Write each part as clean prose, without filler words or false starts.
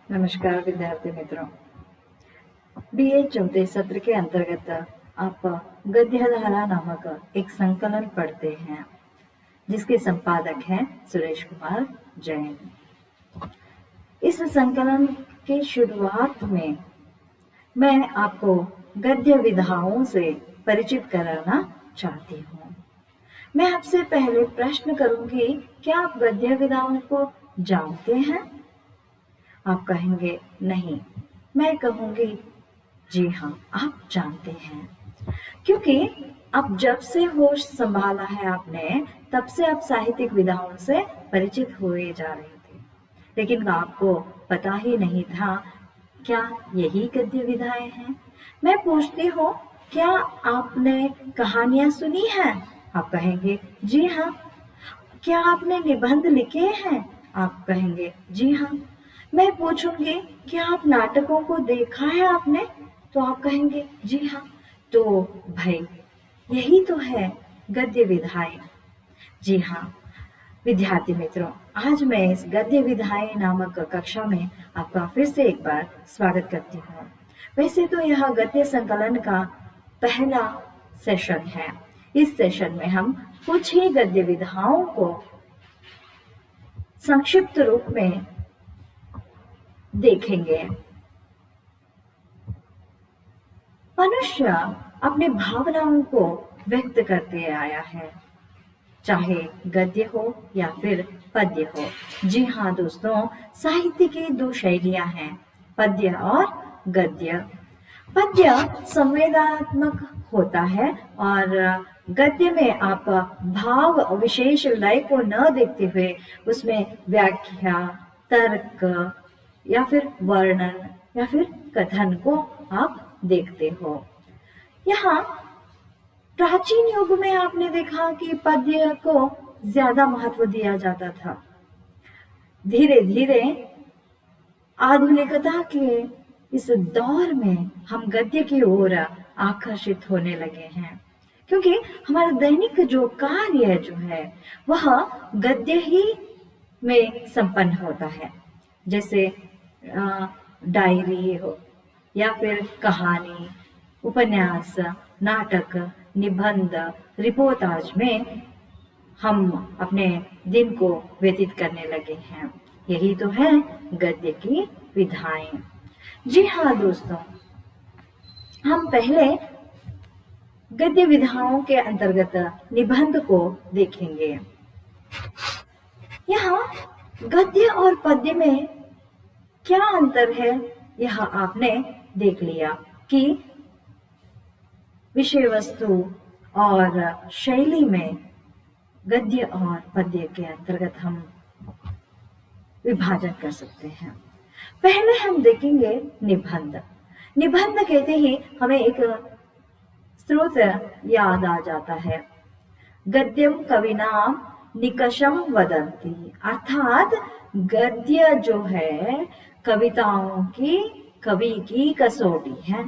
नमस्कार विद्यार्थी मित्रों। बीए चौथे सत्र के अंतर्गत आप गद्यधारा नामक एक संकलन पढ़ते हैं जिसके संपादक हैं सुरेश कुमार जैन। इस संकलन के शुरुआत में मैं आपको गद्य विधाओं से परिचित कराना चाहती हूँ। मैं आपसे पहले प्रश्न करूंगी, क्या आप गद्य विधाओं को जानते हैं? आप कहेंगे नहीं। मैं कहूंगी जी हाँ, आप जानते हैं, क्योंकि अब जब से होश संभाला है आपने, तब से आप साहित्यिक विधाओं से परिचित हुए जा रहे थे, लेकिन आपको पता ही नहीं था क्या यही गद्य विधाएं हैं। मैं पूछती हूँ, क्या आपने कहानियां सुनी हैं? आप कहेंगे जी हाँ। क्या आपने निबंध लिखे हैं? आप कहेंगे जी हाँ। मैं पूछूंगी, क्या आप नाटकों को देखा है आपने? तो आप कहेंगे जी हाँ। तो भाई, यही तो है गद्य विधाएं। जी हाँ विद्यार्थी मित्रों, आज मैं इस गद्य विधाएं नामक कक्षा में आपका फिर से एक बार स्वागत करती हूँ। वैसे तो यह गद्य संकलन का पहला सेशन है। इस सेशन में हम कुछ ही गद्य विधाओं को संक्षिप्त रूप में देखेंगे। मनुष्य अपनी भावनाओं को व्यक्त करते आया है, चाहे गद्य हो या फिर पद्य हो। जी हाँ दोस्तों, साहित्य की दो शैलियां हैं, पद्य और गद्य। पद्य संवेदनात्मक होता है और गद्य में आप भाव विशेष लय को न देखते हुए उसमें व्याख्या, तर्क या फिर वर्णन या फिर कथन को आप देखते हो। यहाँ प्राचीन युग में आपने देखा कि पद्य को ज्यादा महत्व दिया जाता था। धीरे धीरे आधुनिकता के इस दौर में हम गद्य की ओर आकर्षित होने लगे हैं, क्योंकि हमारा दैनिक जो कार्य जो है वह गद्य ही में संपन्न होता है। जैसे डायरी हो या फिर कहानी, उपन्यास, नाटक, निबंध, रिपोर्टाज में हम अपने दिन को व्यतीत करने लगे हैं। यही तो है गद्य की विधाएं। जी हाँ दोस्तों, हम पहले गद्य विधाओं के अंतर्गत निबंध को देखेंगे। यहाँ गद्य और पद्य में क्या अंतर है, यह आपने देख लिया कि विषय वस्तु और शैली में गद्य और पद्य के अंतर्गत हम विभाजन कर सकते हैं। पहले हम देखेंगे निबंध। निबंध कहते ही हमें एक स्रोत याद आ जाता है, गद्यम कविनाम निकषम वदंती, अर्थात गद्य जो है कविताओं की, कवि की कसौटी है,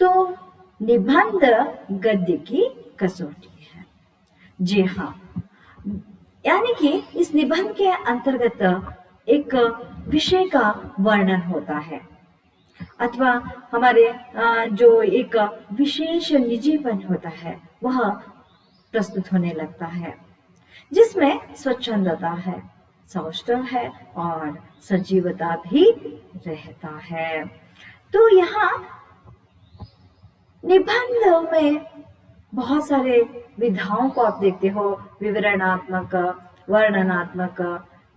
तो निबंध गद्य की कसौटी है। जी हाँ, यानी कि इस निबंध के अंतर्गत एक विषय का वर्णन होता है, अथवा हमारे जो एक विशेष निजीपन होता है वह प्रस्तुत होने लगता है, जिसमें स्वच्छंदता है, सौष्ठव है और सजीवता भी रहता है। तो यहाँ निबंध में बहुत सारे विधाओं को आप देखते हो, विवरणात्मक, वर्णनात्मक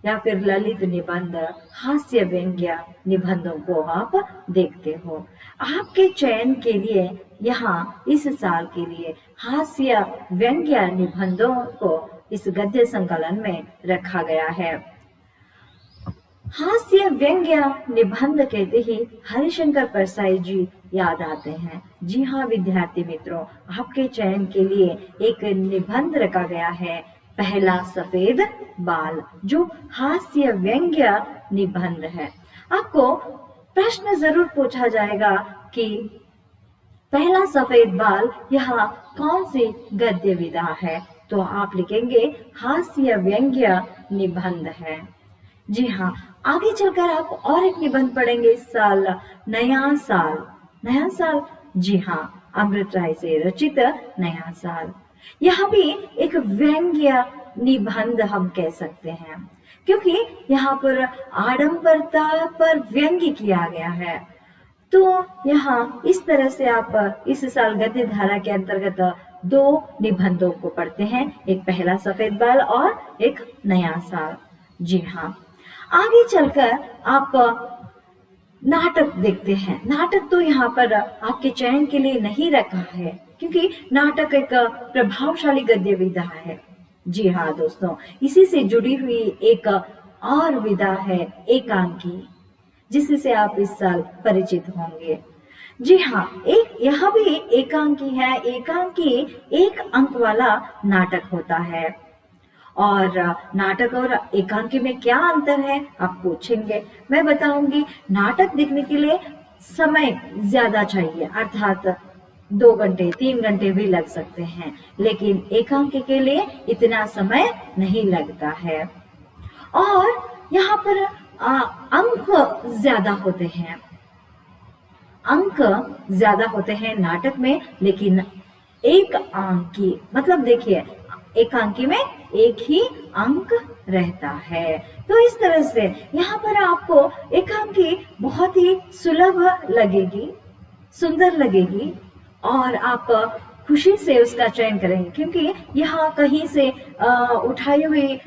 या फिर ललित निबंध, हास्य व्यंग्य निबंधों को आप देखते हो। आपके चयन के लिए यहाँ इस साल के लिए हास्य व्यंग्य निबंधों को इस गद्य संकलन में रखा गया है। हास्य व्यंग्य निबंध कहते ही हरिशंकर परसाई जी याद आते हैं। जी हाँ विद्यार्थी मित्रों, आपके चयन के लिए एक निबंध रखा गया है, पहला सफेद बाल, जो हास्य व्यंग्य निबंध है। आपको प्रश्न जरूर पूछा जाएगा कि पहला सफेद बाल यह कौन सी गद्य विधा है, तो आप लिखेंगे हास्य व्यंग्य निबंध है। जी हाँ, आगे चलकर आप और एक निबंध पढ़ेंगे इस साल, नया साल। नया साल, जी हाँ, अमृत राय से रचित नया साल। यह भी एक व्यंग्य निबंध हम कह सकते हैं, क्योंकि यहाँ पर आडंबरता पर व्यंग्य किया गया है। तो यहाँ इस तरह से आप इस साल गद्य धारा के अंतर्गत दो निबंधों को पढ़ते हैं, एक पहला सफेद बाल और एक नया साल। जी हाँ, आगे चलकर आप नाटक देखते हैं। नाटक तो यहाँ पर आपके चयन के लिए नहीं रखा है, क्योंकि नाटक एक प्रभावशाली गद्य विधा है। जी हाँ दोस्तों, इसी से जुड़ी हुई एक और विधा है एकांकी, जिससे आप इस साल परिचित होंगे। जी हाँ, एक यह भी एकांकी है। एकांकी एक अंक वाला नाटक होता है। और नाटक और एकांकी में क्या अंतर है आप पूछेंगे, मैं बताऊंगी। नाटक देखने के लिए समय ज्यादा चाहिए, अर्थात 2 घंटे 3 घंटे भी लग सकते हैं, लेकिन एकांकी के लिए इतना समय नहीं लगता है। और यहाँ पर अंक ज्यादा होते हैं। अंक ज्यादा होते हैं नाटक में, लेकिन एक अंकी मतलब देखिए, एकांकी में एक ही अंक रहता है। तो इस तरह से यहाँ पर आपको एकांकी बहुत ही सुलभ लगेगी, सुंदर लगेगी, और आप खुशी से उसका चयन करेंगे, क्योंकि यहाँ कहीं से उठाई हुई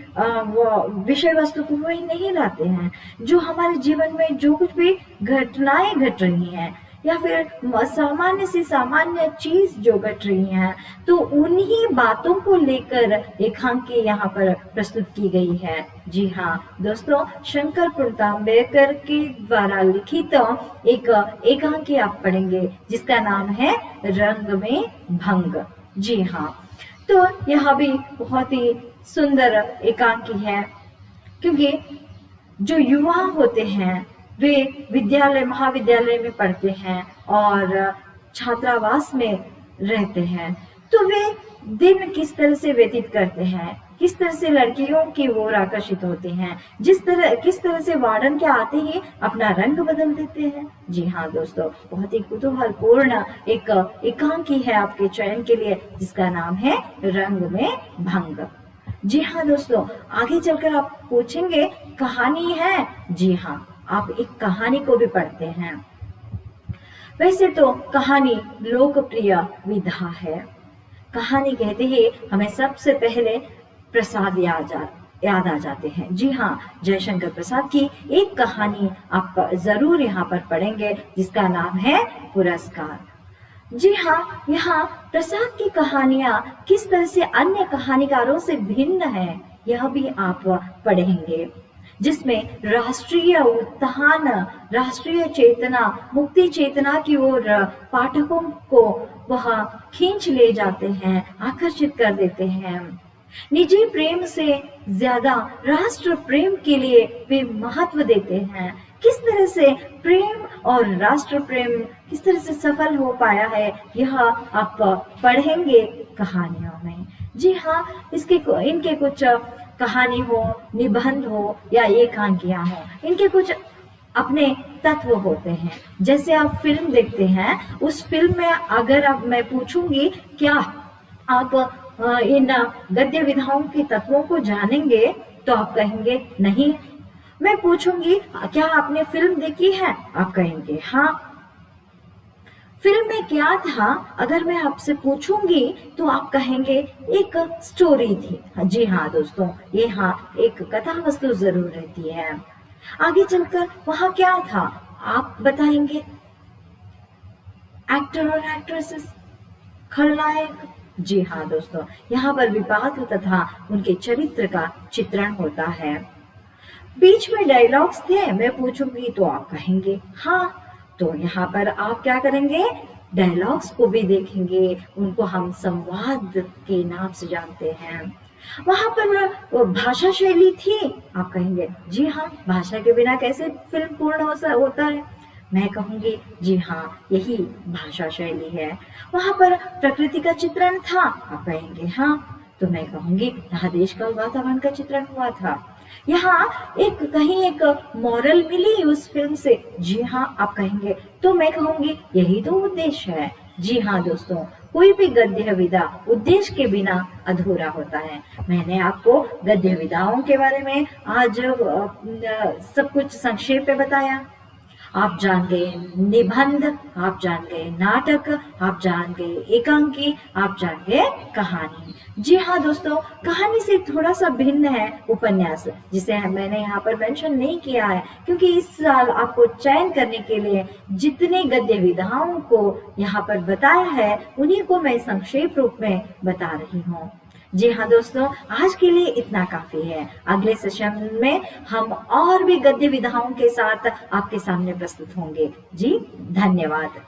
विषय वस्तु को वही नहीं लाते हैं। जो हमारे जीवन में जो कुछ भी घटनाएं घट रही हैं, या फिर सामान्य से सामान्य चीज जो घट रही है, तो उन्हीं बातों को लेकर एकांकी यहाँ पर प्रस्तुत की गई है। जी हाँ दोस्तों, शंकर पुरतांबेकर के द्वारा लिखित एक एकांकी आप पढ़ेंगे, जिसका नाम है रंग में भंग। जी हाँ, तो यह भी बहुत ही सुंदर एकांकी है, क्योंकि जो युवा होते हैं वे विद्यालय महाविद्यालय में पढ़ते हैं और छात्रावास में रहते हैं, तो वे दिन किस तरह से व्यतीत करते हैं, किस तरह से लड़कियों की ओर आकर्षित होते हैं, किस तरह से वार्डन के आते ही अपना रंग बदल देते हैं। जी हाँ दोस्तों, बहुत ही कुतूहलपूर्ण एक एकांकी है आपके चयन के लिए, जिसका नाम है रंग में भंग। जी हाँ दोस्तों, आगे चलकर आप पूछेंगे कहानी है। जी हाँ, आप एक कहानी को भी पढ़ते हैं। वैसे तो कहानी लोकप्रिय विधा है। कहानी कहते ही हमें सबसे पहले प्रसाद याद आ जाते हैं। जी हाँ, जयशंकर प्रसाद की एक कहानी आप जरूर यहाँ पर पढ़ेंगे, जिसका नाम है पुरस्कार। जी हाँ, यहाँ प्रसाद की कहानियां किस तरह से अन्य कहानीकारों से भिन्न है, यह भी आप पढ़ेंगे, जिसमें राष्ट्रीय उत्थान, राष्ट्रीय चेतना, मुक्ति चेतना की ओर पाठकों को वह खींच ले जाते हैं, आकर्षित कर देते हैं। निजी प्रेम से ज्यादा राष्ट्र प्रेम के लिए वे महत्व देते हैं। किस तरह से प्रेम और राष्ट्र प्रेम किस तरह से सफल हो पाया है, यह आप पढ़ेंगे कहानियों में। जी हाँ, इनके कुछ कहानी हो, निबंध हो या एकांकियां हो, इनके कुछ अपने तत्व होते हैं। जैसे आप फिल्म देखते हैं, उस फिल्म में अगर मैं पूछूंगी क्या आप इन गद्य विधाओं के तत्वों को जानेंगे, तो आप कहेंगे नहीं। मैं पूछूंगी क्या आपने फिल्म देखी है, आप कहेंगे हाँ। फिल्म में क्या था, अगर मैं आपसे पूछूंगी तो आप कहेंगे एक स्टोरी थी। जी हाँ दोस्तों, ये हाँ एक कथा वस्तु जरूर रहती है। आगे चलकर वहां क्या था आप बताएंगे। एक्टर और एक्ट्रेसेस, खलनायक। जी हाँ दोस्तों, यहाँ पर भी पात्र तथा उनके चरित्र का चित्रण होता है। बीच में डायलॉग्स थे, मैं पूछूंगी तो आप कहेंगे हाँ। तो यहाँ पर आप क्या करेंगे, डायलॉग्स को भी देखेंगे, उनको हम संवाद के नाम से जानते हैं। वहां पर भाषा शैली थी, आप कहेंगे जी हाँ, भाषा के बिना कैसे फिल्म पूर्ण होता है। मैं कहूंगी जी हाँ, यही भाषा शैली है। वहां पर प्रकृति का चित्रण था, आप कहेंगे हाँ। तो मैं कहूंगी यहाँ देश का वातावरण का चित्रण हुआ था। यहाँ एक कहीं एक मॉरल मिली उस फिल्म से। जी हाँ, आप कहेंगे तो मैं कहूंगी यही तो उद्देश्य है। जी हाँ दोस्तों, कोई भी गद्य विधा उद्देश्य के बिना अधूरा होता है। मैंने आपको गद्य विधाओं के बारे में आज सब कुछ संक्षेप में बताया। आप जान गए निबंध, आप जान गए नाटक, आप जान गए एकांकी, आप जान गए कहानी। जी हाँ दोस्तों, कहानी से थोड़ा सा भिन्न है उपन्यास, जिसे मैंने यहाँ पर मेंशन नहीं किया है, क्योंकि इस साल आपको चयन करने के लिए जितने गद्य विधाओं को यहाँ पर बताया है उन्हीं को मैं संक्षेप रूप में बता रही हूँ। जी हाँ दोस्तों, आज के लिए इतना काफी है। अगले सेशन में हम और भी गद्य विधाओं के साथ आपके सामने प्रस्तुत होंगे। जी धन्यवाद।